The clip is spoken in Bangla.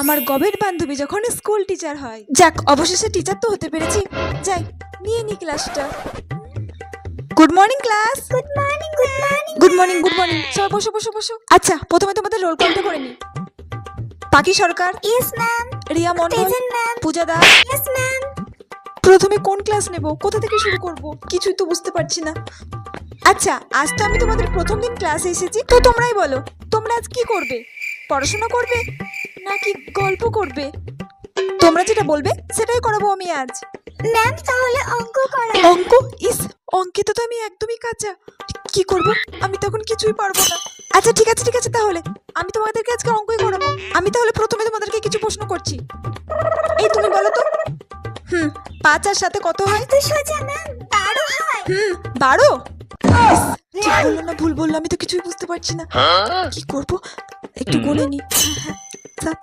আমার গবেট বান্ধবী যখন স্কুল টিচার হয়। যাক, অবশেষে টিচার তো হতে পেরেছি। যাই, নিয়ে নি ক্লাসটা। Good morning class. Good morning good morning good morning good morning. সবাই বসো বসো বসো। আচ্ছা, প্রথমে তোমাদের রোল কলটা করে নি। Pakhi Sarkar, yes ma'am. Riya Mondal, present ma'am. Puja Das. Yes ma'am. প্রথমে কোন ক্লাস নেব, কোথা থেকে শুরু করব, কিছুই তো বুঝতে পারছি না। আচ্ছা, আজ তো আমি তোমাদের প্রথম দিন ক্লাসে এসেছি, তো তোমরাই বলো, তোমরা আজ কি করবে? পড়াশোনা করবে নাকি গল্প করবে? তোমরা যেটা বলবে সেটাই করাবো আমি আজ। ম্যাম তাহলে অঙ্ক করা। অঙ্ক? ইস, অঙ্কিত তো আমি একদমই কাঁচা। কি করব? আমি তখন কিছুই পারবো না। আচ্ছা ঠিক আছে ঠিক আছে, তাহলে আমি তোমাদেরকে আজকে অঙ্কই করাবো। আমি তাহলে প্রথমে তোমাদেরকে কিছু প্রশ্ন করছি। এই তুমি বলো তো, 5 আর 7 কত হয়? তো সোজা ম্যাম 12 হয়। 12? ইস, ঠিক বললো না ভুল বললো, আমি তো কিছুই বুঝতে পারছি না। কি করব? একটু গুনে নি। 7